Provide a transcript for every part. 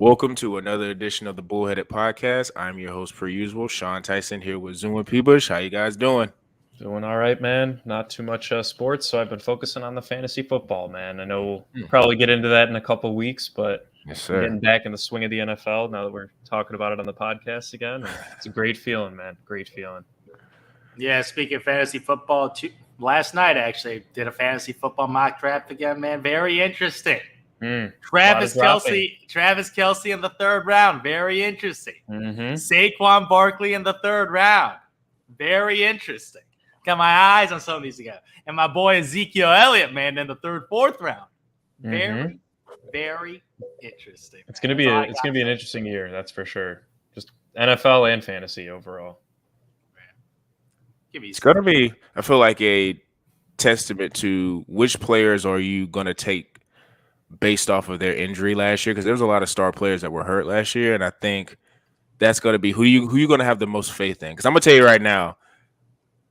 Welcome to another edition of the Bullheaded Podcast. I'm your host, per usual, Sean Tyson, here with Zoom and P. Bush. How you guys doing? Doing all right, man. Not too much sports, so I've been focusing on the fantasy football, man. I know we'll Hmm. probably get into that in a couple weeks, but Yes, I'm sir. getting back in the swing of the NFL now that we're talking about it on the podcast again. And it's a great feeling, man. Great feeling. Yeah, speaking of fantasy football, last night I actually did a fantasy football mock draft again, man. Very interesting. Travis Kelsey in the third round. Very interesting. Saquon Barkley in the third round. Very interesting. Got my eyes on some of these again. And my boy Ezekiel Elliott, man, in the third, fourth round. Very, very interesting. It's gonna be an interesting year, that's for sure. Just NFL and fantasy overall. It's gonna be, I feel like, a testament to which players are you gonna take based off of their injury last year, because there was a lot of star players that were hurt last year, and I think that's gonna be who you gonna have the most faith in. Because I'm gonna tell you right now,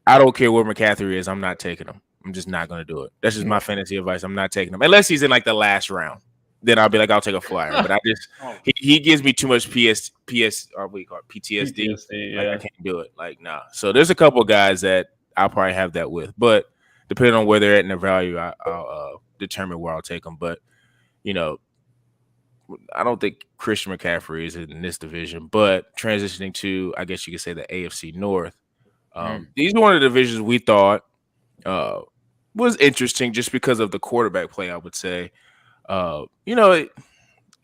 I don't care where McCaffrey is, I'm not taking him. I'm just not gonna do it. That's just my fantasy advice. I'm not taking him unless he's in like the last round. Then I'll be like, I'll take a flyer. But I just he gives me too much what do you call it? PTSD. Yeah. Like, I can't do it. Like, nah. So there's a couple guys that I'll probably have that with, but depending on where they're at in their value, I'll determine where I'll take them. But you know, I don't think Christian McCaffrey is in this division. But transitioning to, I guess you could say, the AFC North. These are one of the divisions we thought was interesting just because of the quarterback play, I would say.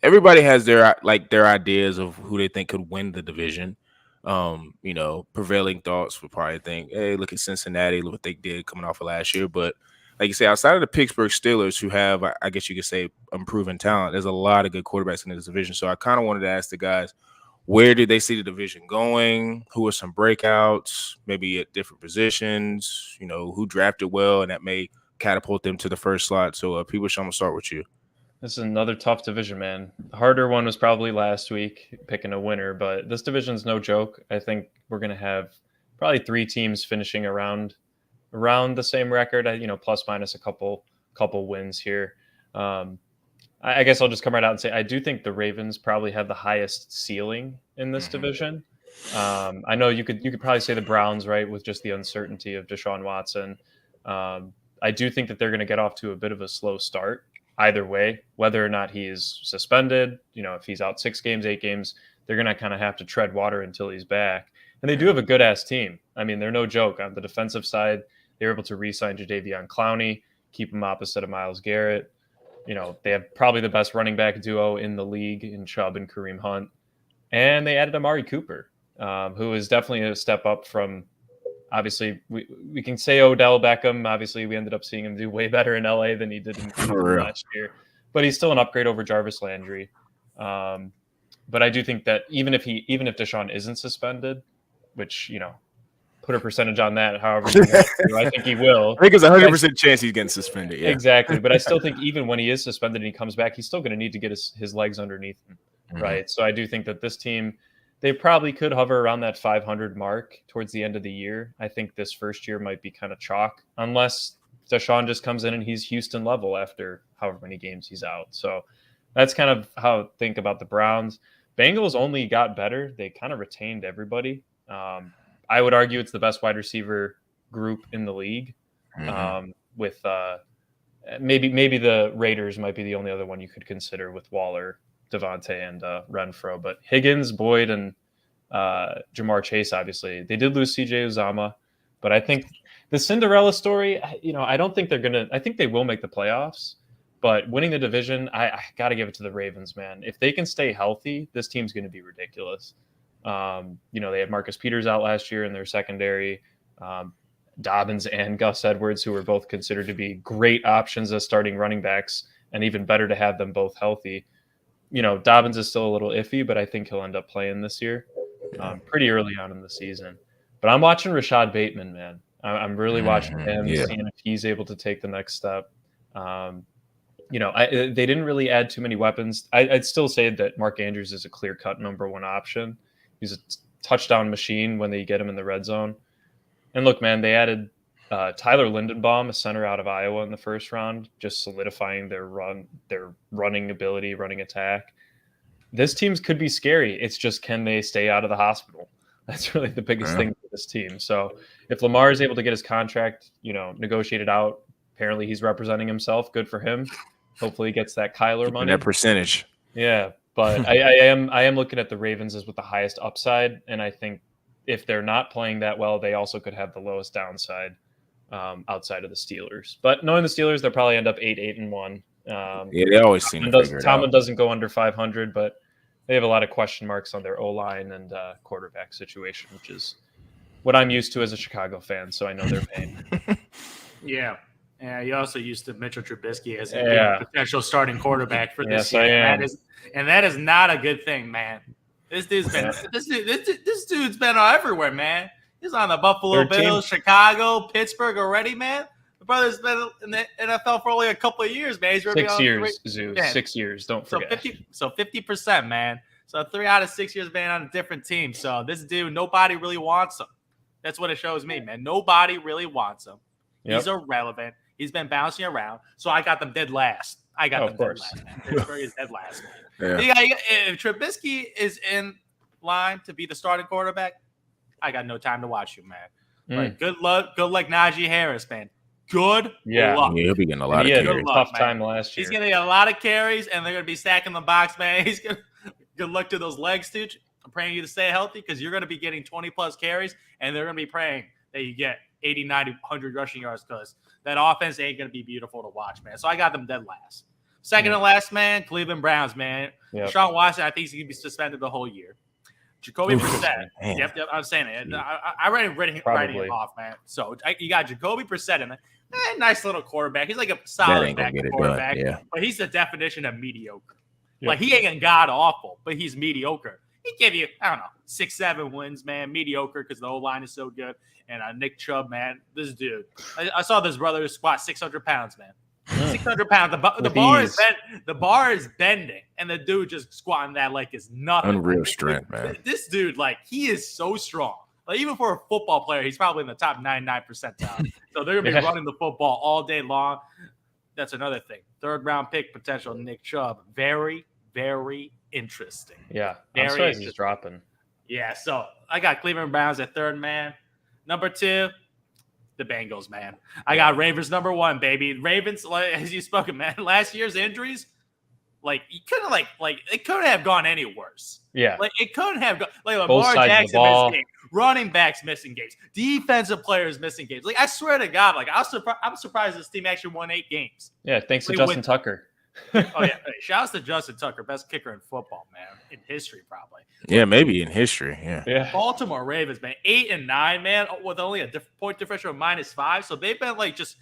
Everybody has their ideas of who they think could win the division. Prevailing thoughts would probably think, hey, look at Cincinnati, look what they did coming off of last year. But like you say, outside of the Pittsburgh Steelers, who have, I guess you could say, improving talent, there's a lot of good quarterbacks in this division. So I kind of wanted to ask the guys, where did they see the division going? Who are some breakouts, maybe at different positions? Who drafted well and that may catapult them to the first slot. So, people, I'm gonna start with you. This is another tough division, man. The harder one was probably last week, picking a winner, but this division's no joke. I think we're going to have probably three teams finishing around the same record, plus minus a couple wins here. I guess I'll just come right out and say I do think the Ravens probably have the highest ceiling in this division. I know you could probably say the Browns, right, with just the uncertainty of Deshaun Watson. I do think that they're going to get off to a bit of a slow start. Either way, whether or not he is suspended, if he's out 6 games, 8 games, they're going to kind of have to tread water until he's back. And they do have a good-ass team. I mean, they're no joke. On the defensive side, they were able to re-sign Jadeveon Clowney, keep him opposite of Myles Garrett. They have probably the best running back duo in the league in Chubb and Kareem Hunt. And they added Amari Cooper, who is definitely a step up from, obviously, we can say Odell Beckham. Obviously, we ended up seeing him do way better in LA than he did in Cleveland last year. But he's still an upgrade over Jarvis Landry. But I do think that even if Deshaun isn't suspended, which, put a percentage on that, however you want to, I think he will. I think it's 100% chance he's getting suspended. Yeah, exactly. But I still think even when he is suspended and he comes back, he's still going to need to get his legs underneath him, right? So I do think that this team, they probably could hover around that 500 mark towards the end of the year. I think this first year might be kind of chalk, unless Deshaun just comes in and he's Houston level after however many games he's out. So that's kind of how I think about the Browns. Bengals only got better. They kind of retained everybody. I would argue it's the best wide receiver group in the league. With maybe the Raiders might be the only other one you could consider with Waller, Devontae, and Renfro. But Higgins, Boyd, and Jamar Chase, obviously. They did lose CJ Uzama. But I think the Cinderella story, I don't think I think they will make the playoffs. But winning the division, I got to give it to the Ravens, man. If they can stay healthy, this team's going to be ridiculous. They had Marcus Peters out last year in their secondary. Dobbins and Gus Edwards, who were both considered to be great options as starting running backs, and even better to have them both healthy. Dobbins is still a little iffy, but I think he'll end up playing this year pretty early on in the season. But I'm watching Rashad Bateman, man. I'm really watching him, seeing if he's able to take the next step. They didn't really add too many weapons. I'd still say that Mark Andrews is a clear-cut number one option. He's a touchdown machine when they get him in the red zone. And look, man, they added Tyler Lindenbaum, a center out of Iowa, in the first round, just solidifying their running ability, running attack. this team could be scary. It's just, can they stay out of the hospital? That's really the biggest thing for this team. So if Lamar is able to get his contract, negotiated out, apparently he's representing himself. Good for him. Hopefully he gets that Kyler money. That percentage. Yeah, but I am looking at the Ravens as with the highest upside, and I think if they're not playing that well, they also could have the lowest downside outside of the Steelers. But knowing the Steelers, they'll probably end up 8-1. They always seem to figure it out. Tomlin doesn't go under 500, but they have a lot of question marks on their O-line and quarterback situation, which is what I'm used to as a Chicago fan, so I know their pain. Yeah. Yeah, you also used to Mitchell Trubisky as a potential starting quarterback for this year. That is not a good thing, man. This dude's been this dude's been everywhere, man. He's on the Buffalo Bills, Chicago, Pittsburgh already, man. The brother's been in the NFL for only a couple of years, man. He's 6 years, Zeus. 6 years. Don't forget. So 50%, man. So 3 out of 6 years being on a different team. So this dude, nobody really wants him. That's what it shows me, man. Nobody really wants him. Yep. He's irrelevant. He's been bouncing around. So I got them dead last. I got them dead last, man. Pittsburgh is dead last, man. Yeah. If Trubisky is in line to be the starting quarterback, I got no time to watch you, man. Like, good luck, Najee Harris, man. Good luck. Yeah, he'll be getting a lot of carries. He had a tough time last year. He's going to get a lot of carries, and they're going to be stacking the box, man. Good luck to those legs, dude. I'm praying you to stay healthy because you're going to be getting 20-plus carries, and they're going to be praying that you get 80, 90, 100 rushing yards because that offense ain't going to be beautiful to watch, man. So I got them dead last. Second to last, man, Cleveland Browns, man. Yep. Sean Watson, I think he's going to be suspended the whole year. Jacoby Brissett. Yep, I'm saying it. I already writing him off, man. So you got Jacoby Brissett in there. Nice little quarterback. He's like a solid quarterback, but he's the definition of mediocre. Yep. Like, he ain't god awful, but he's mediocre. He give you, 6-7 wins, man. Mediocre because the whole line is so good. And Nick Chubb, man, this dude. I saw this brother squat 600 pounds, man. 600 pounds. The bar is bending, and the dude just squatting that like it's nothing. Unreal strength, man. This dude, like, he is so strong. Like, even for a football player, he's probably in the top 99 percentile. So they're gonna be running the football all day long. That's another thing. 3rd round pick potential, Nick Chubb. Very, very interesting. Yeah, I'm surprised he's dropping. Yeah, so I got Cleveland Browns at 3rd, man. Number 2, the Bengals, man. I got Ravens number 1, baby. Ravens, like, as you spoken, man. Last year's injuries, like, you couldn't like it couldn't have gone any worse. Yeah, like it couldn't have gone. Like, Lamar Jackson missing games, running backs missing games, defensive players missing games. Like, I swear to God, like, I'm surprised this team actually won 8 games. Yeah, thanks to Justin Tucker. Shouts to Justin Tucker, best kicker in football, man, in history probably. Yeah, maybe in history. Yeah. Baltimore Ravens, man, 8-9, man, with only a point differential of -5. So they've been like just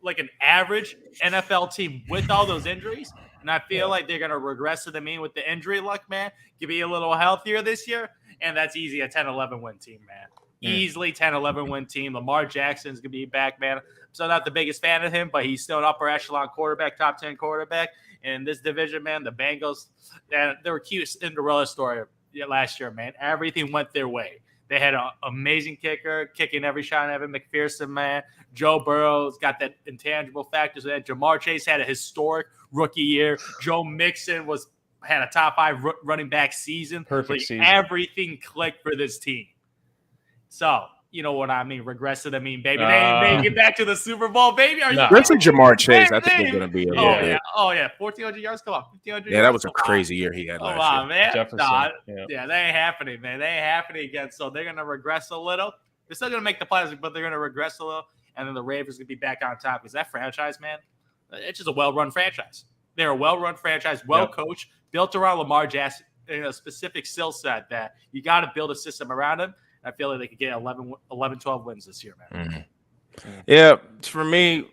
like an average NFL team with all those injuries, and I feel like they're gonna regress to the mean with the injury luck, man. Could be a little healthier this year, and that's easy a 10-11 win team, man. Easily 10-11 win team. Lamar Jackson's gonna be back, man. So not the biggest fan of him, but he's still an upper echelon quarterback, top 10 quarterback in this division, man. The Bengals, they were cute Cinderella story last year, man. Everything went their way. They had an amazing kicker, kicking every shot. Evan McPherson, man. Joe Burrow's got that intangible factors. Jamar Chase had a historic rookie year. Joe Mixon had a top 5 running back season. Perfect season. Everything clicked for this team. So, you know what I mean? Regress to the mean, baby. They ain't make it back to the Super Bowl, baby. That's a Jamar Chase. I think it's going to be a little bit. Oh, yeah. 1,400 yards. Come on. 1,500 Yeah, that was a crazy year he had last year. Man. Jefferson. Yeah, they ain't happening, man. They ain't happening again. So they're going to regress a little. They're still going to make the playoffs, but they're going to regress a little. And then the Ravens going to be back on top because that franchise, man, it's just a well-run franchise. They're a well-run franchise, well-coached, built around Lamar Jackson in a specific skill set that you got to build a system around him. I feel like they could get 11, 12 wins this year, man. Yeah, for me,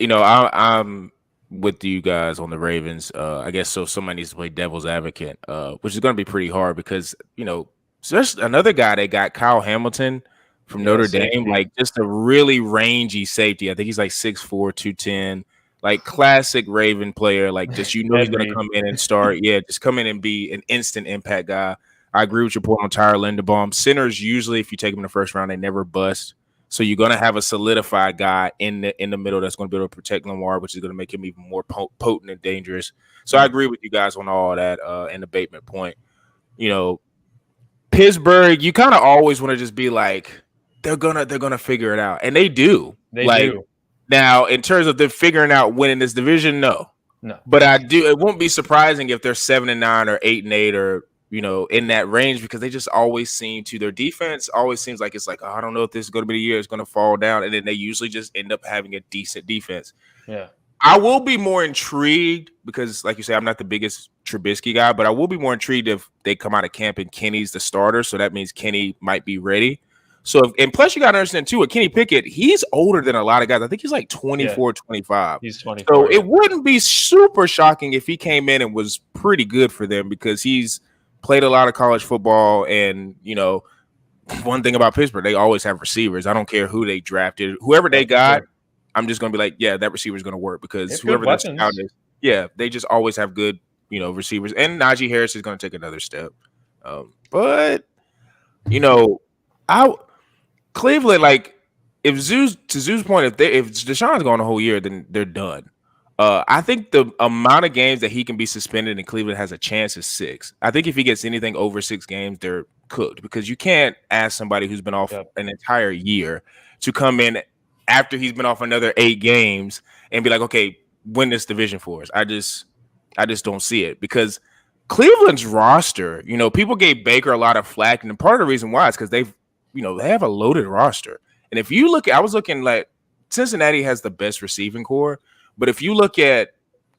I'm with you guys on the Ravens. I guess somebody needs to play devil's advocate, which is going to be pretty hard because, there's another guy they got, Kyle Hamilton from Notre Dame, like just a really rangy safety. I think he's like 6'4", 210, like classic Raven player. Like just, he's going to come in and start. Yeah, just come in and be an instant impact guy. I agree with your point on Tyler Linderbaum. Centers, usually, if you take them in the first round, they never bust. So you're going to have a solidified guy in the middle that's going to be able to protect Lamar, which is going to make him even more potent and dangerous. So I agree with you guys on all that and the Bateman point. Pittsburgh, you kind of always want to just be like, they're gonna figure it out, and they do. They do. Now, in terms of them figuring out winning this division, no. But I do. It won't be surprising if they're 7-9 or 8-8 or in that range, because they just always seem to, their defense always seems like it's like, oh, I don't know if this is going to be the year it's going to fall down, and then they usually just end up having a decent defense. Yeah. I will be more intrigued because, like you say, I'm not the biggest Trubisky guy, but I will be more intrigued if they come out of camp and Kenny's the starter. So that means Kenny might be ready. So, and plus you got to understand too, with Kenny Pickett, he's older than a lot of guys. I think he's like 24, 25. He's 24. So it wouldn't be super shocking if he came in and was pretty good for them, because he's played a lot of college football. And, one thing about Pittsburgh, they always have receivers. I don't care who they drafted, whoever they got. I'm just going to be like, yeah, that receiver is going to work, because whoever that scout is, they just always have good, receivers. And Najee Harris is going to take another step. But, Cleveland, like, to Zoo's point, if Deshaun's gone the whole year, then they're done. I think the amount of games that he can be suspended in Cleveland has a chance is 6. I think if he gets anything over 6 games, they're cooked, because you can't ask somebody who's been off an entire year to come in after he's been off another 8 games and be like, okay, win this division for us. I just don't see it, because Cleveland's roster, people gave Baker a lot of flack, and part of the reason why is because they have a loaded roster. And if you look, I was looking like Cincinnati has the best receiving core, but if you look at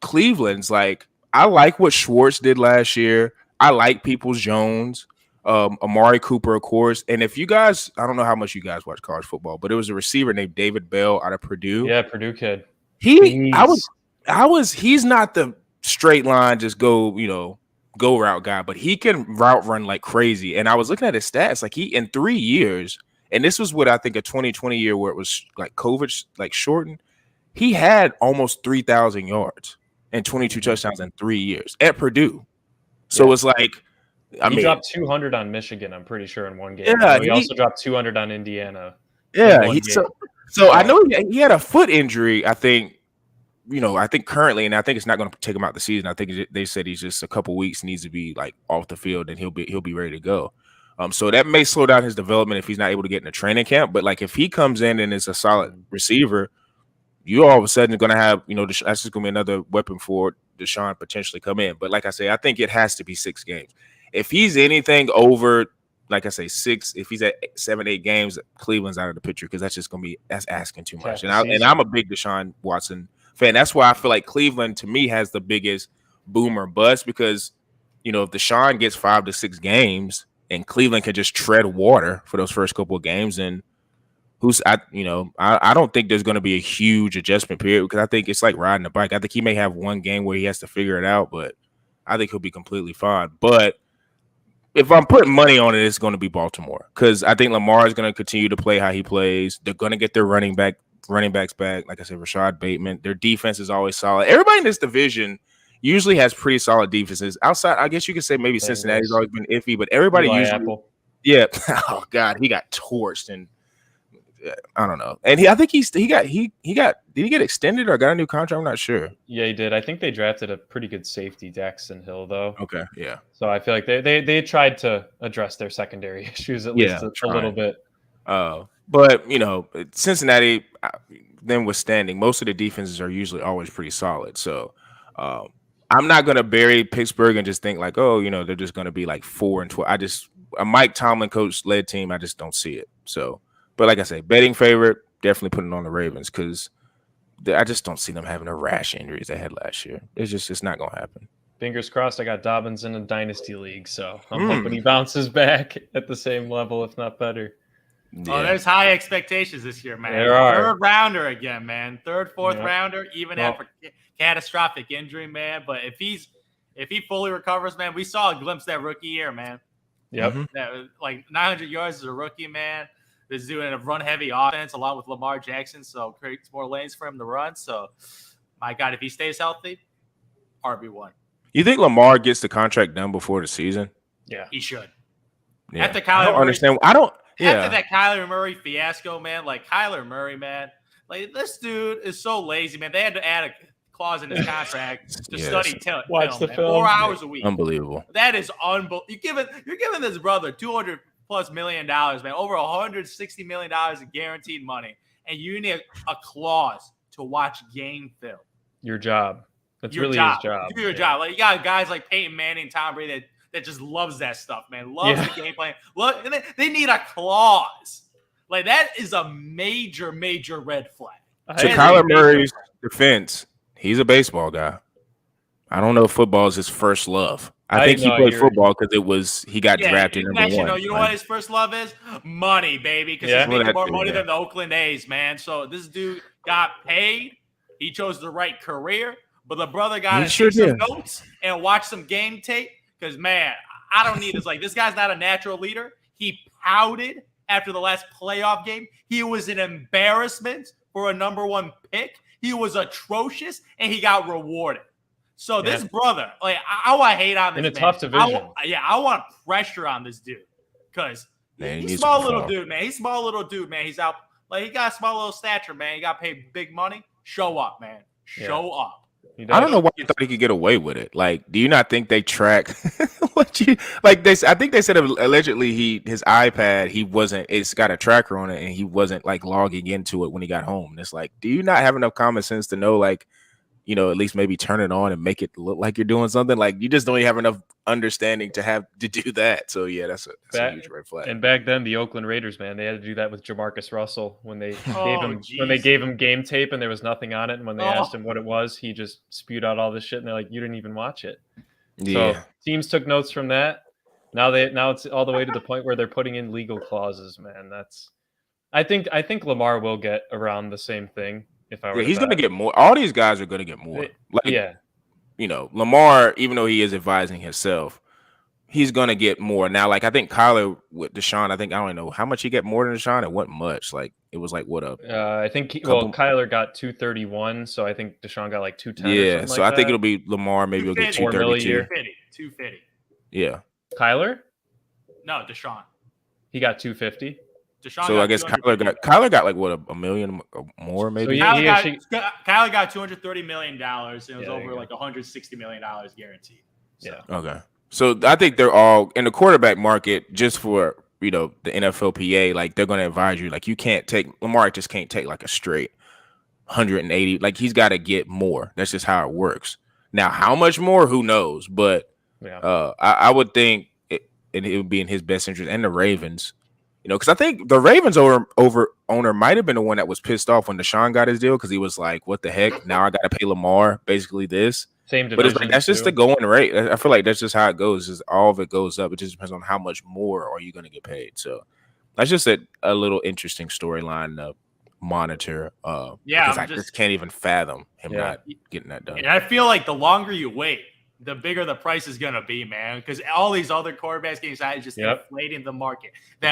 Cleveland's, like, I like what Schwartz did last year. I like Peoples-Jones. Amari Cooper, of course. And if you guys, I don't know how much you guys watch college football, but it was a receiver named David Bell out of Purdue. Yeah, Purdue kid. He's not the straight line, just go route guy, but he can route run like crazy. And I was looking at his stats, like, he in 3 years, and this was what I think a 2020 year where it was like COVID like shortened, he had almost 3,000 yards and 22 touchdowns in 3 years at Purdue. So it's like, he dropped 200 on Michigan, I'm pretty sure, in one game. Yeah, he also dropped 200 on Indiana. Yeah, so I know he had a foot injury, I think, currently, and I think it's not going to take him out the season. I think they said he's just a couple weeks, needs to be like off the field, and he'll be ready to go. So that may slow down his development if he's not able to get in a training camp. But like, if he comes in and is a solid receiver, you all of a sudden are going to have, that's just going to be another weapon for Deshaun potentially come in. But like I say, I think it has to be 6 games. If he's anything over, like I say, 6, if he's at 7, 8 games, Cleveland's out of the picture, because that's just going to be, that's asking too much. And I'm a big Deshaun Watson fan. That's why I feel like Cleveland, to me, has the biggest boom or bust, because, if Deshaun gets 5 to 6 games and Cleveland can just tread water for those first couple of games, and I don't think there's going to be a huge adjustment period, because I think it's like riding a bike. I think he may have one game where he has to figure it out, but I think he'll be completely fine. But if I'm putting money on it, it's going to be Baltimore, because I think Lamar is going to continue to play how he plays. They're going to get their running backs back. Like I said, Rashad Bateman. Their defense is always solid. Everybody in this division usually has pretty solid defenses. Outside, I guess you could say maybe Cincinnati's always been iffy, but everybody usually. Yeah. Oh God, he got torched, and I don't know. And I think he got. Did he get extended or got a new contract? I'm not sure. Yeah, he did. I think they drafted a pretty good safety, Daxton Hill, though. Okay, yeah. So I feel like they tried to address their secondary issues at least a little bit. But Cincinnati, them withstanding, most of the defenses are usually always pretty solid. So I'm not going to bury Pittsburgh and just think like, they're just going to be like 4-12. A Mike Tomlin coach led team, I just don't see it. So, but like I say, betting favorite, definitely putting on the Ravens, because I just don't see them having a rash of injuries they had last year. It's not going to happen. Fingers crossed. I got Dobbins in a dynasty league, so I'm hoping he bounces back at the same level, if not better. Yeah. Oh, there's high expectations this year, man. There are. Third rounder again, man. Third, fourth rounder, even after catastrophic injury, man. But if he fully recovers, man, we saw a glimpse of that rookie year, man. Yep. That was like 900 yards as a rookie, man. Is doing a run-heavy offense along with Lamar Jackson, so creates more lanes for him to run. So, my God, if he stays healthy, RB1. You think Lamar gets the contract done before the season? Yeah, he should. Yeah. At the college, I don't understand. after that Kyler Murray fiasco, man, like Kyler Murray, man, like this dude is so lazy, man. They had to add a clause in his contract to study watch the film 4 hours a week. Unbelievable. That is unbelievable. You're giving this brother $200+ million, man, over $160 million in guaranteed money, and you need a clause to watch game film. Your job. That's your really job. his job. Do your job. Like you got guys like Peyton Manning, Tom Brady that just loves that stuff, man. Loves the game plan. Look, and they need a clause. Like that is a major, major red flag. To Kyler Murray's defense, he's a baseball guy. I don't know if football is his first love. I think he played football because he got drafted number one. You know what his first love is? Money, baby. Because he's making more money than the Oakland A's, man. So this dude got paid. He chose the right career, but the brother got to take some notes and watch some game tape. Because, man, I don't need this. Like, this guy's not a natural leader. He pouted after the last playoff game. He was an embarrassment for a number one pick. He was atrocious, and he got rewarded. So this brother, like, I want to hate on this in a tough division. I want pressure on this dude because he's small little dude, man. He's small little dude, man. He's out. Like, he got a small little stature, man. He got paid big money. Show up, man. Show up. I don't know why you thought he could get away with it. Like, do you not think they track what you like? I think they said allegedly his iPad it's got a tracker on it and he wasn't like logging into it when he got home. And it's like, do you not have enough common sense to know like, you know, at least maybe turn it on and make it look like you're doing something? Like you just don't even have enough understanding to do that. So yeah, that's a huge red flag. And back then, the Oakland Raiders, man, they had to do that with Jamarcus Russell when they gave him game tape and there was nothing on it. And when they asked him what it was, he just spewed out all this shit. And they're like, you didn't even watch it. Yeah. So teams took notes from that. Now it's all the way to the point where they're putting in legal clauses, man. I think Lamar will get around the same thing. He's going to get more. All these guys are going to get more. You know, Lamar, even though he is advising himself, he's going to get more. Now, like, I think Kyler with Deshaun, I don't know how much he get more than Deshaun. It wasn't much. Like, it was like, what up? I think, Kyler got 231, so I think Deshaun got like 210. Yeah, so I think it'll be Lamar. Maybe he'll get 232. 250. Yeah. Kyler? No, Deshaun. He got 250. So I guess Kyler got like what a million more maybe. So Kyler got $230 million and it was over like $160 million guaranteed. So. Yeah. Okay. So I think they're all in the quarterback market just for the NFLPA. Like they're going to advise you like Lamar just can't take like a straight 180. Like he's got to get more. That's just how it works. Now how much more? Who knows? But I would think it would be in his best interest and the Ravens. You know, because I think the Ravens owner might have been the one that was pissed off when Deshaun got his deal because he was like, "What the heck? Now I got to pay Lamar basically this." Same division, but it's like that's just the going rate. I feel like that's just how it goes. Is all of it goes up. It just depends on how much more are you going to get paid. So that's just a little interesting storyline to monitor. Because I just can't even fathom him not getting that done. And I feel like the longer you wait, the bigger the price is going to be, man, because all these other quarterbacks getting signed is just inflating the market. The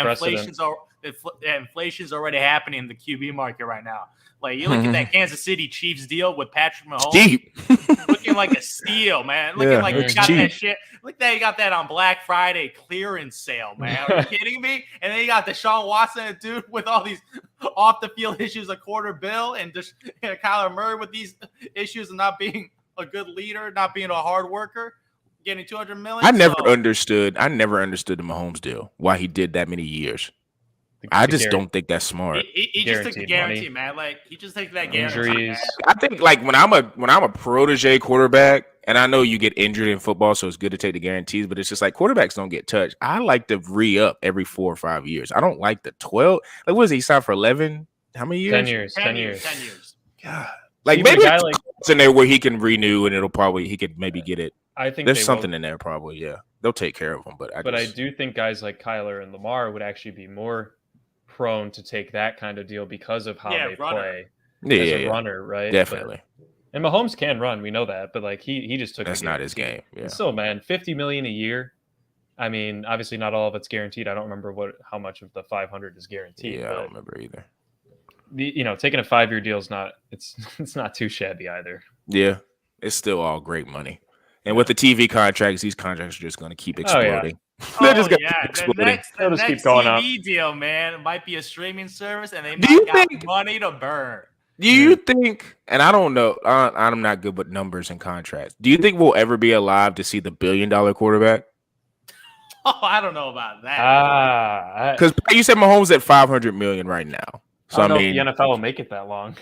inflation's already happening in the QB market right now. Like, you look at that Kansas City Chiefs deal with Patrick Mahomes. Looking like a steal, man. Looking like you got that shit. Look that you got that on Black Friday clearance sale, man. Are you kidding me? And then you got Deshaun Watson, a dude with all these off-the-field issues, a quarter bill, and Kyler Murray with these issues of not being a good leader, not being a hard worker, getting $200 million. I never understood the Mahomes deal. Why he did that many years. I just don't think that's smart. He just took the guarantee, man. Like he just takes that guarantee. I think like when I'm a protege quarterback, and I know you get injured in football, so it's good to take the guarantees. But it's just like quarterbacks don't get touched. I like to re-up every 4 or 5 years. I don't like the 12. Like what is he signed for 11? How many years? 10 years. 10 years. God. Like even maybe it's in there where he can renew and he could maybe get it. I think there's something in there probably. Yeah, they'll take care of him. But I do think guys like Kyler and Lamar would actually be more prone to take that kind of deal because of how they play as a runner, right? Definitely. And Mahomes can run, we know that, but like he just took. That's not his game. Yeah. So man, $50 million a year. I mean, obviously not all of it's guaranteed. I don't remember how much of the 500 is guaranteed. Yeah, I don't remember either. Taking a 5-year deal is not it's not too shabby either. Yeah, it's still all great money. And with the TV contracts, these contracts are just going to keep exploding. They're just Oh gonna yeah, keep the exploding. next They'll just keep TV going up. deal, man, it might be a streaming service, and they Do you might got think- money to burn. Do you think, and I don't know, I'm not good with numbers and contracts. Do you think we'll ever be alive to see the $1 billion quarterback? Oh, I don't know about that. Because you said Mahomes at 500 million right now. So I don't know mean, if the NFL will make it that long.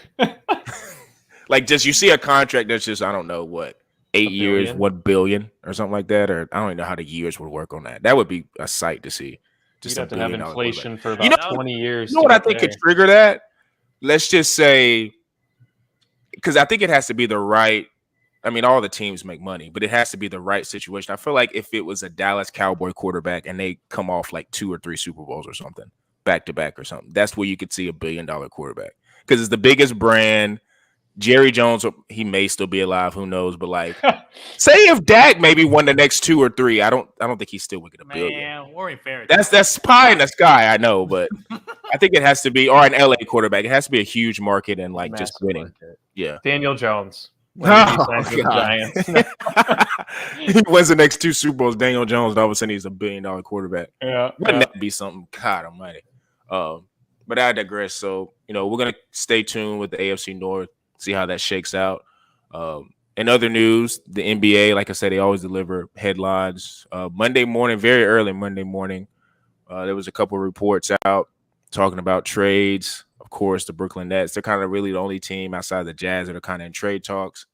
like, just you see a contract that's just, I don't know what, 8 years, billion? 1 billion or something like that, or I don't even know how the years would work on that. That would be a sight to see. You'd a have to have $1 billion inflation for quarterback. about 20 years. You know what I think could trigger that? Let's just say, because I think it has to be the right. I mean, all the teams make money, but it has to be the right situation. I feel like if it was a Dallas Cowboy quarterback and they come off like 2 or 3 Super Bowls or something, back to back or something, that's where you could see a $1 billion quarterback because it's the biggest brand. Jerry Jones, he may still be alive, who knows? But like, say if Dak maybe won the next 2 or 3, I don't think he still would get $1 billion. Man, we're in fairy. That's pie in the sky, I know, but I think it has to be, or an LA quarterback. It has to be a huge market and like just winning. Market. Yeah, Daniel Jones. Oh, He Giants. he wins the next 2 Super Bowls. Daniel Jones, all of a sudden, he's a $1 billion quarterback. Yeah, Wouldn't that be something? God Almighty. But I digress. So we're gonna stay tuned with the AFC North, see how that shakes out. In other news, the NBA, like I said, they always deliver headlines. Monday morning, very early Monday morning, there was a couple of reports out talking about trades. Of course, the Brooklyn Nets, they're kind of really the only team outside the Jazz that are kind of in trade talks.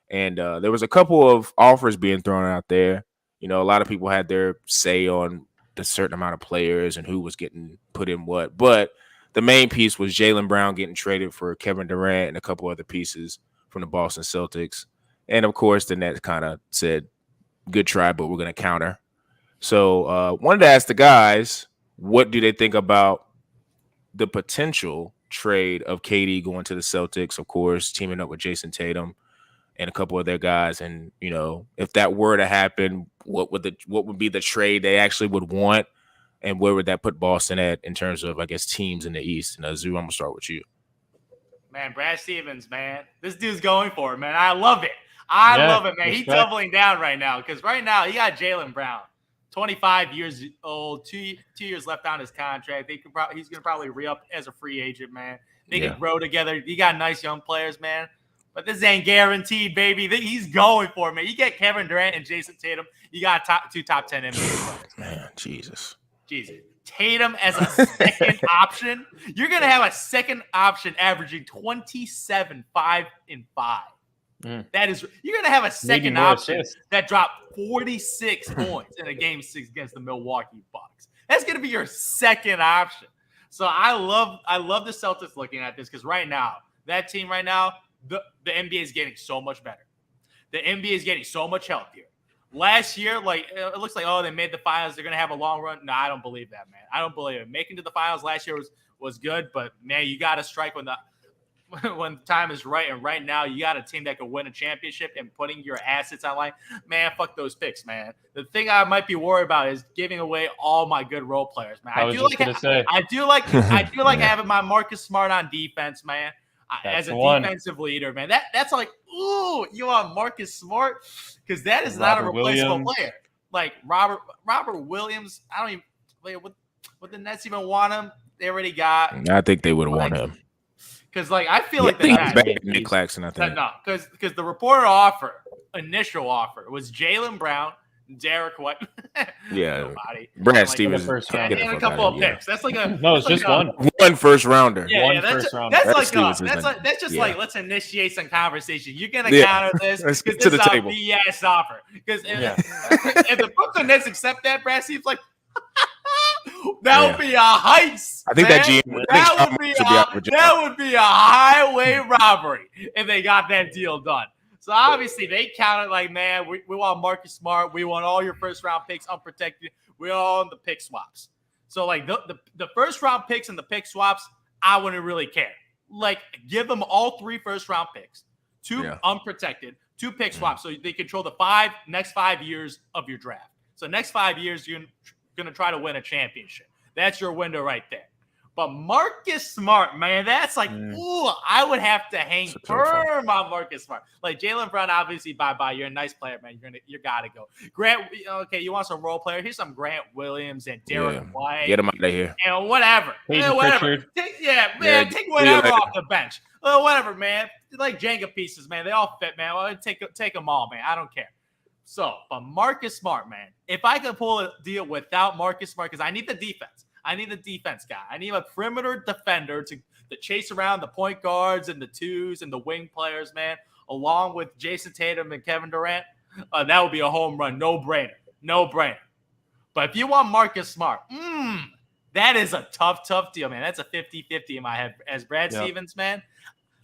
And there was a couple of offers being thrown out there. A lot of people had their say on the certain amount of players and who was getting put in what. But the main piece was Jaylen Brown getting traded for Kevin Durant and a couple other pieces from the Boston Celtics. And, of course, the Nets kind of said, good try, but we're going to counter. So wanted to ask the guys, what do they think about the potential trade of KD going to the Celtics, of course, teaming up with Jason Tatum and a couple of their guys. And, if that were to happen, what would be the trade they actually would want? And where would that put Boston at in terms of, I guess, teams in the East? And Zoo, I'm going to start with you. Man, Brad Stevens, man. This dude's going for it, man. I love it. I love it, man. He's doubling down right now because right now he got Jaylen Brown, 25 years old, 2 years left on his contract. He's going to probably re-up as a free agent, man. They can grow together. You got nice young players, man. But this ain't guaranteed, baby. He's going for it, man. You get Kevin Durant and Jason Tatum, you got 2 top 10 NBA players. Man, Jesus. Tatum as a second option. You're going to have a second option averaging 27, 5, and 5. That is, you're going to have a second option that dropped 46 points in a game 6 against the Milwaukee Bucks. That's going to be your second option. So I love the Celtics looking at this because right now, that team right now, the NBA is getting so much better. The NBA is getting so much healthier. Last year, like it looks like, they made the finals. They're going to have a long run. No, I don't believe that, man. I don't believe it. Making to the finals last year was good, but, man, you got to strike when the time is right. And right now, you got a team that can win a championship and putting your assets online. Man, fuck those picks, man. The thing I might be worried about is giving away all my good role players, man. I do like having my Marcus Smart on defense, man. As a defensive leader, man. That's like, ooh, you want Marcus Smart? Because that is not a replaceable player. Like Robert Williams, I don't even would the Nets even want him? They already got. I think they would have won him. Because I feel like the Nets. Nick Claxton, I think. No, because the initial offer was Jaylen Brown, Derek White. Brad Stevens. And a couple of picks. That's like a no, it's just one first rounder. First rounder. That's just like let's initiate some conversation. You're gonna counter this because this is a BS offer. Because if the Brooklyn Nets accept that, Brad Stevens like that would be a heist. I think man. that would be a highway robbery if they got that deal done. So obviously they counted like, man, we want Marcus Smart. We want all your first round picks unprotected. We all on the pick swaps. So like the first round picks and the pick swaps, I wouldn't really care. Like give them all 3 first round picks, 2 unprotected, 2 pick swaps. So they control the next 5 years of your draft. So next 5 years, you're going to try to win a championship. That's your window right there. But Marcus Smart, man, that's like, ooh, I would have to hang firm on Marcus Smart. Like Jaylen Brown, obviously, bye. You're a nice player, man. You gotta go. Grant, okay, you want some role player? Here's some Grant Williams and Derek White. Get him out of here. And whatever. Whatever. Take whatever off the bench. Whatever, man. Like Jenga pieces, man. They all fit, man. Well, take them all, man. I don't care. So, but Marcus Smart, man. If I could pull a deal without Marcus Smart, because I need the defense. I need the defense guy. I need a perimeter defender to chase around the point guards and the twos and the wing players, man, along with Jason Tatum and Kevin Durant. That would be a home run. No brainer. But if you want Marcus Smart, that is a tough deal, man. That's a 50-50 in my head. As Brad Stevens, man,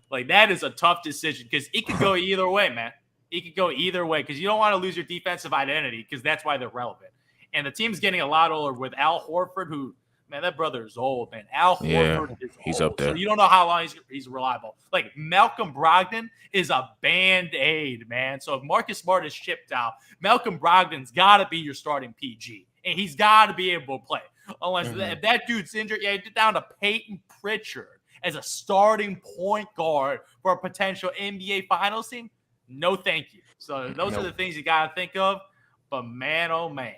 like that is a tough decision because it could go either way, man. It could go either way because you don't want to lose your defensive identity because that's why they're relevant. And the team's getting a lot older with Al Horford, who – man, that brother is old, man. Al Horford is he's old, up there. so you don't know how long he's reliable. Like, Malcolm Brogdon is a Band-Aid, man. So if Marcus Smart is shipped out, Malcolm Brogdon's got to be your starting PG, and he's got to be able to play. Unless if that dude's injured, get down to Peyton Pritchard as a starting point guard for a potential NBA Finals team. No, thank you. So those are the things you got to think of. But, man, oh, man.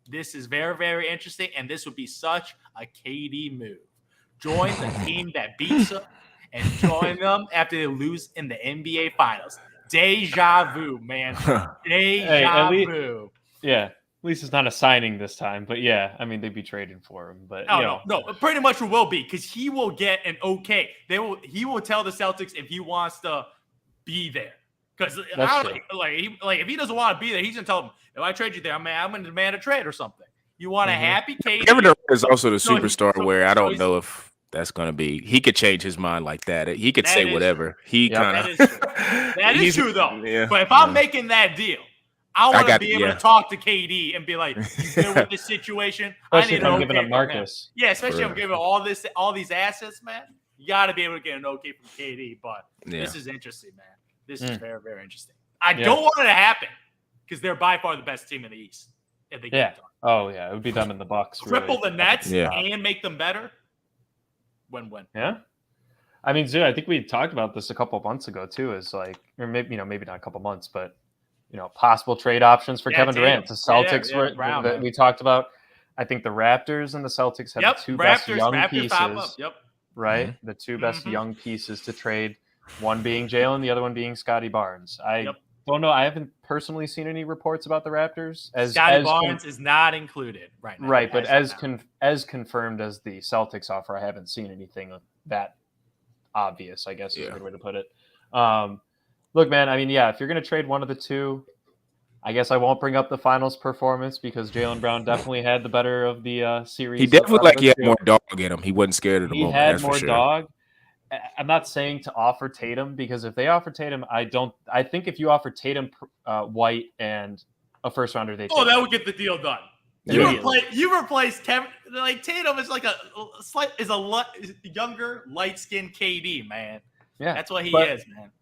This is very, very interesting, and this would be such a KD move. Join the team that beats them and join them after they lose in the NBA Finals. Deja vu, man. Deja vu. Yeah, at least it's not a signing this time. But, yeah, I mean, they'd be trading for him. But no, pretty much it will be because he will get an okay. He will tell the Celtics if he wants to be there. Because if he doesn't want to be there, he's gonna tell them, if I trade you there, I'm gonna demand a trade or something. You want a happy KD? Kevin Durant is also the superstar where I don't know if that's gonna be. He could change his mind like that. He could say whatever. He kind of that is true though. Yeah, but if I'm making that deal, I want to be able to talk to KD and be like, "You deal with this situation. I need an okay from Marcus." Yeah, especially if I'm giving all these assets, man. You got to be able to get an okay from KD. But this is interesting, man. This is very, very interesting. I don't want it to happen because they're by far the best team in the East. If they get it done. Oh, yeah. It would be them in the Bucks. Triple the Nets and make them better. Win-win. Yeah. I mean, Zoo, I think we talked about this a couple of months ago, too, is like, or maybe not a couple months, but, possible trade options for Kevin Durant. The Celtics that we talked about. I think the Raptors and the Celtics have the two best young pieces. Right? The two best young pieces to trade. One being Jalen, the other one being Scotty Barnes. I don't know. I haven't personally seen any reports about the Raptors. Scotty Barnes is not included right now. Right, but as confirmed as the Celtics offer, I haven't seen anything that obvious, I guess is a good way to put it. Look, man, I mean, if you're going to trade one of the two, I guess I won't bring up the finals performance because Jaylen Brown definitely had the better of the series. He definitely he had more dog in him. He wasn't scared of the moment. He had more dog. I'm not saying to offer Tatum because if they offer Tatum, I think if you offer Tatum, White, and a first rounder, that would get the deal done. You replace Kevin. Like Tatum is like a younger, light skinned KD, man. Yeah, that's what he is, man.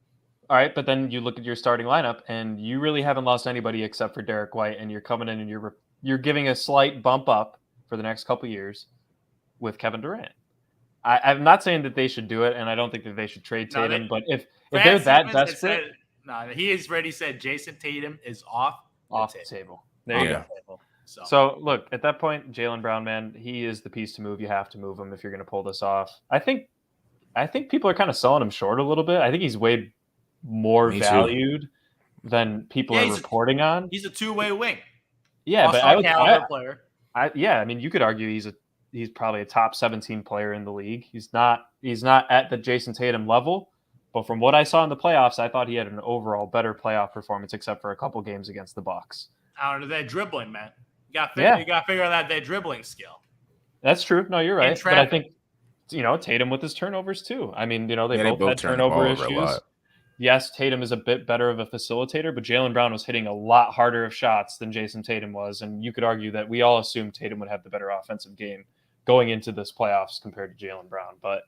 All right, but then you look at your starting lineup, and you really haven't lost anybody except for Derek White, and you're coming in and you're giving a slight bump up for the next couple of years with Kevin Durant. I'm not saying that they should do it, and I don't think that they should trade Tatum. But if they're that desperate, he has already said Jason Tatum is off the table. There you go. So look, at that point, Jaylen Brown, man, he is the piece to move. You have to move him if you're going to pull this off. I think people are kind of selling him short a little bit. I think he's way more valued than people are reporting on. He's a two-way wing. Yeah, but I mean, you could argue he's probably a top 17 player in the league. He's not at the Jason Tatum level, but from what I saw in the playoffs, I thought he had an overall better playoff performance, except for a couple games against the Bucks. I don't know that dribbling, man. You got to figure out that dribbling skill. That's true. No, you're right. But I think Tatum with his turnovers too. I mean, they both had turnover issues. Yes, Tatum is a bit better of a facilitator, but Jaylen Brown was hitting a lot harder of shots than Jason Tatum was, and you could argue that we all assumed Tatum would have the better offensive game going into this playoffs compared to Jaylen Brown. But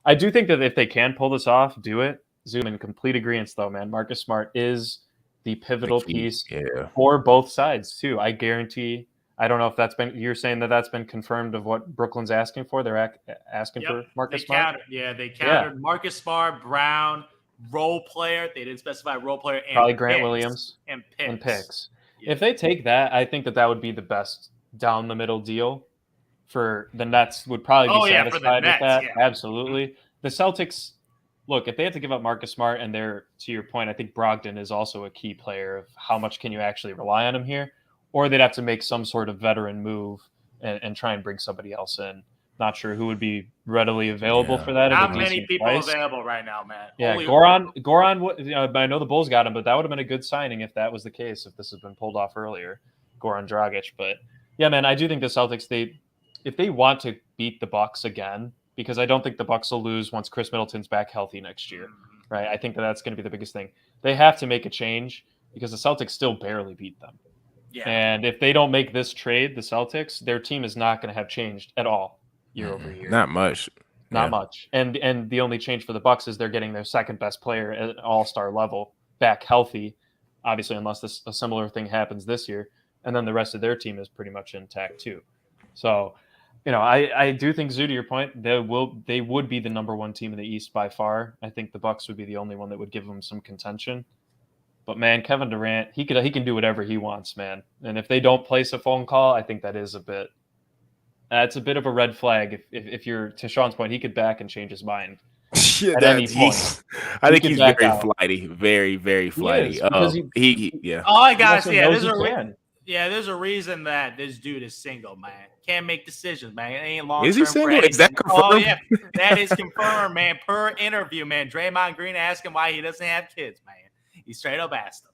I do think that if they can pull this off, do it. Zoom in complete agreement, though, man. Marcus Smart is the pivotal piece for both sides, too. I guarantee I don't know if you're saying that's been confirmed of what Brooklyn's asking for. They're asking for Marcus Smart. They countered Marcus Smart, Brown, role player. They didn't specify role player and probably Grant Williams and picks. Yeah. If they take that, I think that would be the best down the middle deal for the Nets. Would probably be satisfied with that. Yeah. Absolutely. The Celtics, look, if they have to give up Marcus Smart, and to your point, I think Brogdon is also a key player of how much can you actually rely on him here, or they'd have to make some sort of veteran move and try and bring somebody else in. Not sure who would be readily available for that. Not many people available right now, man. Yeah, Goran. I know the Bulls got him, but that would have been a good signing if that was the case. If this had been pulled off earlier, Goran Dragic. But yeah, man, I do think the Celtics, if they want to beat the Bucks again, because I don't think the Bucks will lose once Chris Middleton's back healthy next year, right? I think that's going to be the biggest thing. They have to make a change because the Celtics still barely beat them. Yeah. And if they don't make this trade, the Celtics, their team is not going to have changed at all year over year. Not much. Not much. And the only change for the Bucks is they're getting their second best player at all-star level back healthy, obviously, unless a similar thing happens this year. And then the rest of their team is pretty much intact too. So, I do think, Zoo, to your point, they would be the number one team in the East by far. I think the Bucks would be the only one that would give them some contention. But man, Kevin Durant, he can do whatever he wants, man. And if they don't place a phone call, I think that is it's a bit of a red flag. If you're, to Sean's point, he could back and change his mind at any point. I think he's very flighty, very, very flighty. Yeah. All I gotta say, there's a reason that this dude is single, man. Can't make decisions, man. It ain't long. Is he single? Is that confirmed? Oh yeah, that is confirmed, man. Per interview, man. Draymond Green asked him why he doesn't have kids, man. He straight up asked him.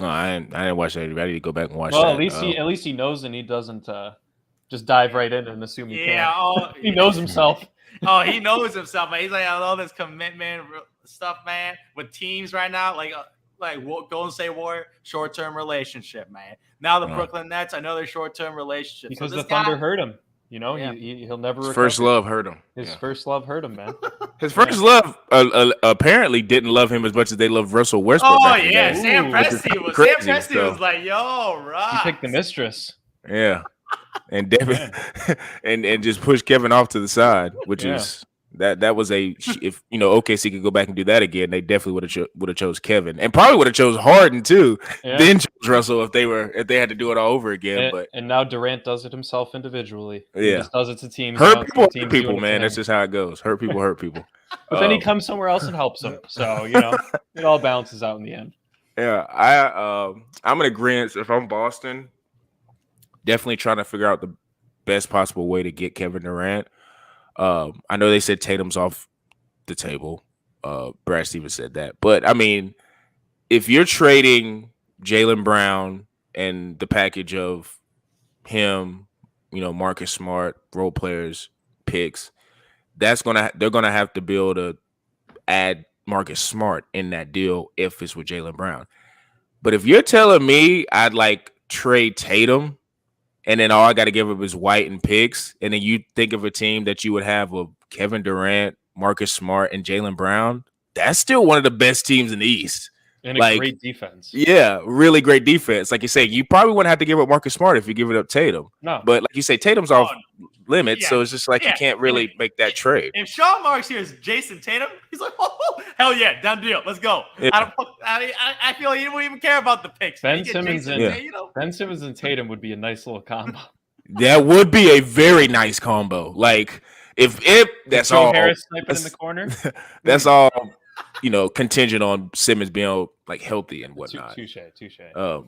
No, I didn't watch that. I need to go back and watch that. Well, at least he knows, and he doesn't just dive right in and assume he can. He knows himself. He knows himself, man. He's like, all this commitment stuff, man, with teams right now, like Golden State Warrior, short-term relationship, man. Now the Brooklyn Nets, I know they're short-term relationship. Because the Thunder hurt him. He'll never. His first love hurt him. His first love hurt him, man. His first love apparently didn't love him as much as they loved Russell Westbrook. Oh yeah, Sam Presti was like, "Yo, right." He picked the mistress. Yeah, and Devin, and just pushed Kevin off to the side, which is that was if OKC could go back and do that again, they definitely would have chose Kevin, and probably would have chose Harden too. Yeah. Then chose Russell if they had to do it all over again. And now Durant does it himself individually. Yeah, he just does it to teams. Hurt people, man. That's just how it goes. Hurt people. But then he comes somewhere else and helps them. So it all balances out in the end. Yeah, I'm in agreement. If I'm Boston, definitely trying to figure out the best possible way to get Kevin Durant. I know they said Tatum's off the table. Brad Stevens said that. But, I mean, if you're trading Jaylen Brown and the package of him, Marcus Smart, role players, picks, they're going to have to be able to add Marcus Smart in that deal if it's with Jaylen Brown. But if you're telling me I'd trade Tatum, and then all I got to give up is White and picks. And then you think of a team that you would have of Kevin Durant, Marcus Smart, and Jaylen Brown. That's still one of the best teams in the East. And a great defense. Yeah, really great defense. Like you say, you probably wouldn't have to give up Marcus Smart if you give it up Tatum. No. But like you say, Tatum's off limits, so it's just you can't really make that trade. If Sean Marks here is Jason Tatum, he's like, oh, hell yeah, done deal. Let's go. Yeah. I feel like he don't even care about the picks. Ben Simmons and Tatum would be a nice little combo. That would be a very nice combo. If that's all Harris sniping in the corner. That's all contingent on Simmons being healthy and whatnot. Touche.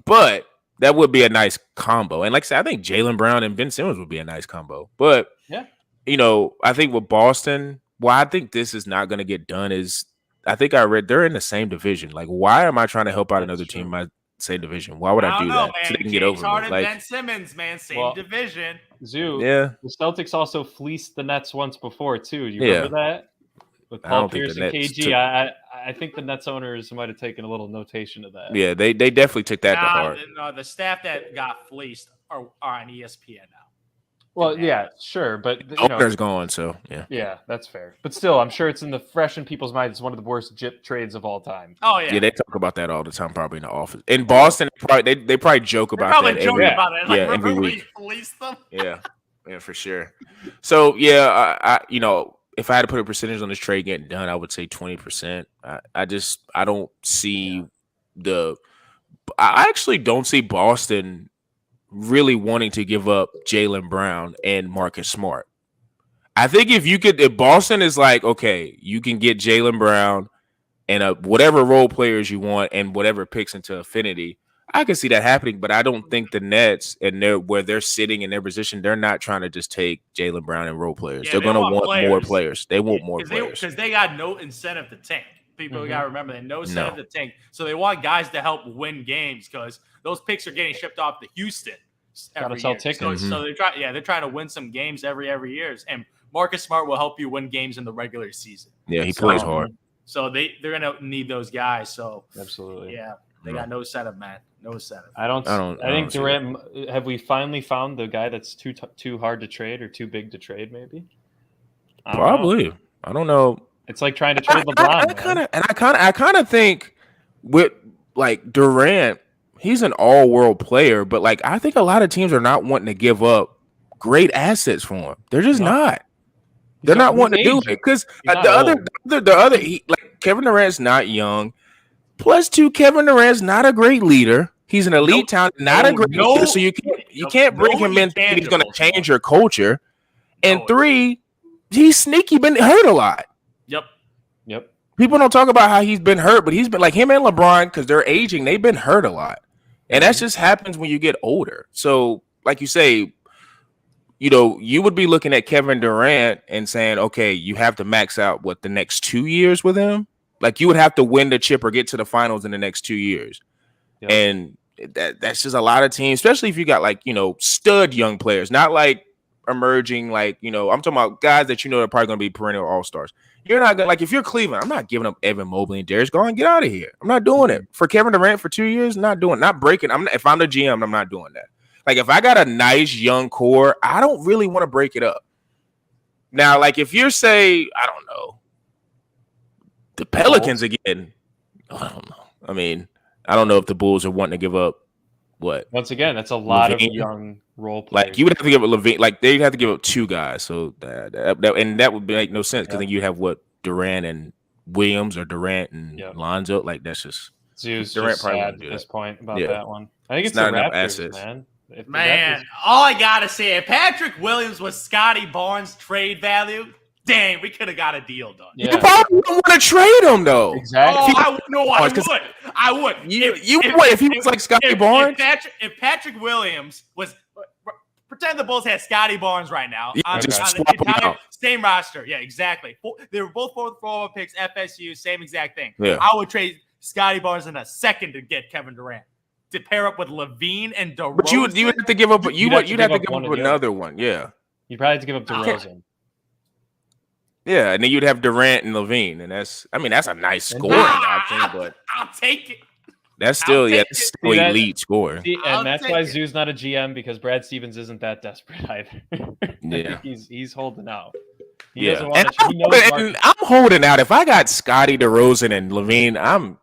But that would be a nice combo. And like I said, I think Jaylen Brown and Ben Simmons would be a nice combo. But I think with Boston, why I think this is not going to get done is I think I read they're in the same division. Why am I trying to help out another team in my same division? Why would I do that? Man. So they can James get over Harden, it. Ben Simmons, man, same division. Zoo. Yeah. The Celtics also fleeced the Nets once before too. You remember that? With Paul Pierce and KG, I think the Nets owners might have taken a little notation of that. Yeah, they definitely took that to heart. No, the staff that got fleeced are on ESPN now. Well, yeah, sure, but owner's gone, so yeah. Yeah, that's fair. But still, I'm sure it's fresh in people's minds. It's one of the worst JIP trades of all time. Oh yeah. Yeah, they talk about that all the time, probably in the office. In Boston, they probably joke about probably that. Joking about it. Like, yeah, every remember week. we fleeced them? Yeah, for sure. So yeah, I if I had to put a percentage on this trade getting done, I would say 20%. I don't see I actually don't see Boston really wanting to give up Jaylen Brown and Marcus Smart. I think if Boston is like, okay, you can get Jaylen Brown and whatever role players you want and whatever picks into affinity, I can see that happening. But I don't think the Nets and where they're sitting in their position, they're not trying to just take Jaylen Brown and role players. They're going to want more players. They want more players because they got no incentive to tank. People got to remember they no incentive to tank, so they want guys to help win games because those picks are getting shipped off to Houston every year. So they're trying to win some games every year. And Marcus Smart will help you win games in the regular season. Yeah, he plays hard. So they're gonna need those guys. So absolutely, yeah, they got no setup, man. No setup. I think Durant. Have we finally found the guy that's too hard to trade or too big to trade? Maybe. Probably. I don't know. It's like trying to trade LeBron. I kind of think with like Durant, he's an all-world player, but like I think a lot of teams are not wanting to give up great assets for him. They're just not. They're not wanting to do it because like Kevin Durant's not young. Plus, Kevin Durant's not a great leader. He's an elite talent, not a great leader. So you can't bring him in thinking he's going to change your culture. And 3, he's sneaky, been hurt a lot. Yep. People don't talk about how he's been hurt, but he's been like him and LeBron because they're aging. They've been hurt a lot, and that just happens when you get older. So, like you say, you would be looking at Kevin Durant and saying, okay, you have to max out the next 2 years with him. Like you would have to win the chip or get to the finals in the next 2 years, and that's just a lot of teams, especially if you got like stud young players, not like emerging like I'm talking about guys that are probably going to be perennial all-stars. You're not gonna, like, if you're Cleveland, I'm not giving up Evan Mobley and Darius Garland. Get out of here. I'm not doing it for Kevin Durant for 2 years. Not breaking. If I'm the GM, I'm not doing that. Like if I got a nice young core, I don't really want to break it up. Now, like if you're I don't know, the Pelicans again, I don't know. I mean, I don't know if the Bulls are wanting to give up what. Once again, that's a lot of young role players. Like you would have to give up Levine. Like they'd have to give up 2 guys. So that would make no sense because then you have Durant and Williams or Durant and Lonzo. Like that's just Zeus. Durant probably sad at this point about that one. I think it's not the enough Raptors, assets. Man, all I gotta say, if Patrick Williams was Scotty Barnes' trade value, dang, we could have got a deal done. Yeah. You probably wouldn't want to trade him though. Exactly. I would. If he was like Scotty Barnes. If Patrick Williams was, pretend the Bulls had Scotty Barnes right now. Yeah, just swap him out. Same roster. Yeah, exactly. They were both 4th picks, FSU, same exact thing. Yeah. I would trade Scotty Barnes in a second to get Kevin Durant. To pair up with Levine and DeRozan. But you would have to give up. You'd have to give up another one. Yeah. You probably have to give up DeRozan. Yeah, and then you'd have Durant and Levine, and that's a nice scoring option, but I'll take it. That's still elite score. And that's why Zoo's not a GM because Brad Stevens isn't that desperate either. Yeah, he's holding out. I'm holding out. If I got Scotty, DeRozan, and Levine, I'm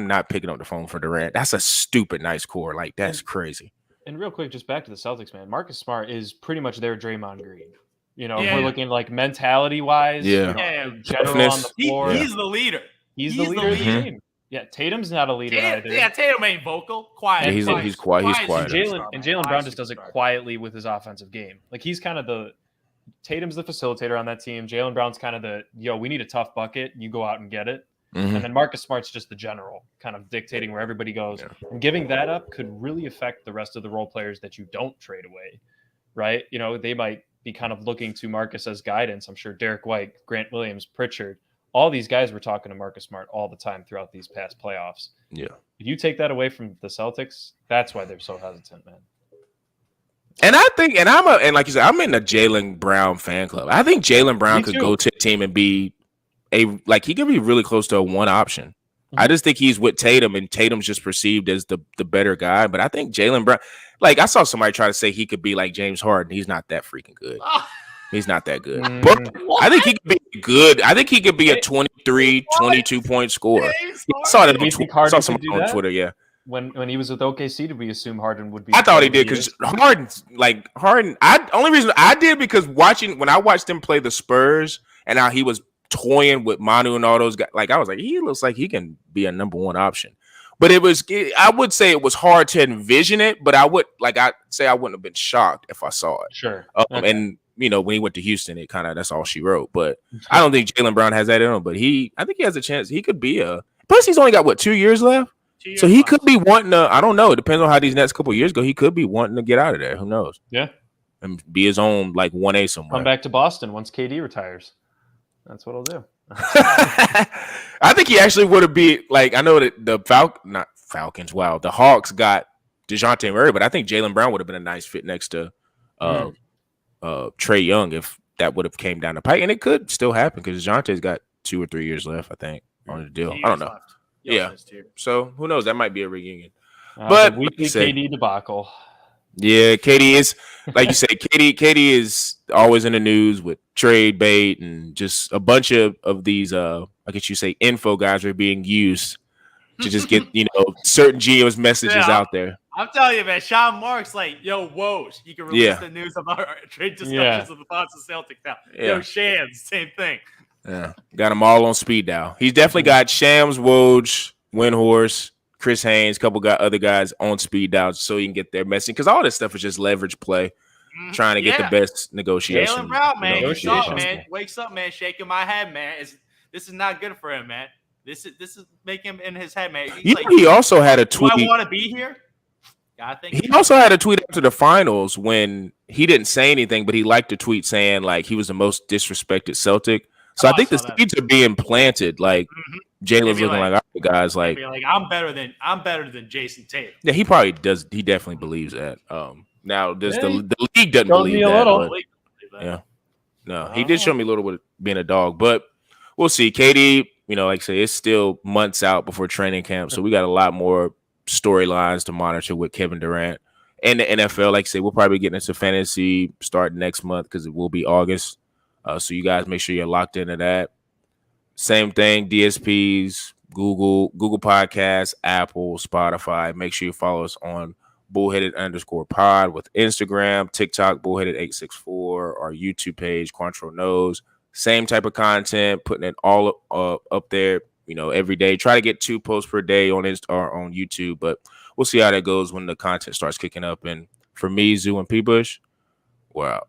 not picking up the phone for Durant. That's a stupid nice core. Like that's crazy. And real quick, just back to the Celtics, man. Marcus Smart is pretty much their Draymond Green. If we're looking like mentality wise, general on the floor. He's the leader. He's the leader of the team. Yeah, Tatum's not a leader either. Yeah, Tatum ain't vocal. Quiet. Yeah, he's quiet. He's quiet. Jaylen Brown just does it quietly with his offensive game. Like he's kind of Tatum's the facilitator on that team. Jaylen Brown's kind of we need a tough bucket. You go out and get it. Mm-hmm. And then Marcus Smart's just the general, kind of dictating where everybody goes. Yeah. And giving that up could really affect the rest of the role players that you don't trade away, right? They might be kind of looking to Marcus as guidance. I'm sure Derek White, Grant Williams, Pritchard, all these guys were talking to Marcus Smart all the time throughout these past playoffs. Yeah. If you take that away from the Celtics, that's why they're so hesitant, man. And I think, and like you said, I'm in the Jaylen Brown fan club. I think Jaylen Brown could go to a team and be he could be really close to a one option. Mm-hmm. I just think he's with Tatum, and Tatum's just perceived as the better guy. But I think Jaylen Brown, Like I saw somebody try to say he could be like James Harden. He's not that freaking good. He's not that good. But I think he could be good. I think he could be a 23, 22-point scorer. I saw that on Twitter. Yeah. When he was with OKC, did we assume Harden would be? I thought he did because Harden. Only reason I did because when I watched him play the Spurs and how he was toying with Manu and all those guys, like I was like, he looks like he can be a number one option. But I would say it was hard to envision it, but I wouldn't have been shocked if I saw it. Sure. Okay. And when he went to Houston, that's all she wrote. But I don't think Jaylen Brown has that in him. But I think he has a chance. He could be plus he's only got 2 years left. So he could be wanting to, I don't know. It depends on how these next couple of years go. He could be wanting to get out of there. Who knows? Yeah. And be his own 1A somewhere. Come back to Boston once KD retires. That's what I'll do. I think he actually would have been I know that the Falcons. Wow, the Hawks got DeJounte Murray, but I think Jaylen Brown would have been a nice fit next to Trae Young if that would have came down the pike, and it could still happen because DeJounte's got 2 or 3 years left, I think, on the deal. I don't know. Yeah, so who knows? That might be a reunion. But weekly KD debacle. Yeah, KD is like you said. KD is always in the news with trade bait and just a bunch of these. I guess you say info guys are being used to just get certain GM's messages out there. I'm telling you, man. Sean Marks yo, Woj. You can release the news about our trade discussions of the Boston Celtics now. Yeah. Yo, Shams, same thing. Yeah, got them all on speed dial. He's definitely got Shams, Woj, Windhorse, Chris Haynes, other guys on speed dial so you can get their message because all this stuff is just leverage play, trying to get the best negotiation. Jaylen Brown, man, wakes up, man, shaking my head, man. This is not good for him, man. This is making him in his head, man. He also had a tweet. Do I want to be here? He also had a tweet after the finals when he didn't say anything, but he liked to tweet saying he was the most disrespected Celtic. So I think the seeds are being planted. Jalen's looking like other guys. I'm better than Jason Tatum. Yeah, he probably does. He definitely believes that. Now the league doesn't believe that. Yeah, no, he did show me a little bit being a dog, but we'll see. KD, like I say, it's still months out before training camp, so we got a lot more storylines to monitor with Kevin Durant and the NFL. Like I say, we'll probably get into fantasy starting next month because it will be August. So you guys make sure you're locked into that. Same thing, DSPs, Google Podcasts, Apple, Spotify. Make sure you follow us on bullheaded_pod with Instagram, TikTok, bullheaded864, our YouTube page, Quantro Knows. Same type of content, putting it all up there, every day. Try to get 2 posts per day on or on YouTube, but we'll see how that goes when the content starts kicking up. And for me, Zoo and P. Bush, we're out.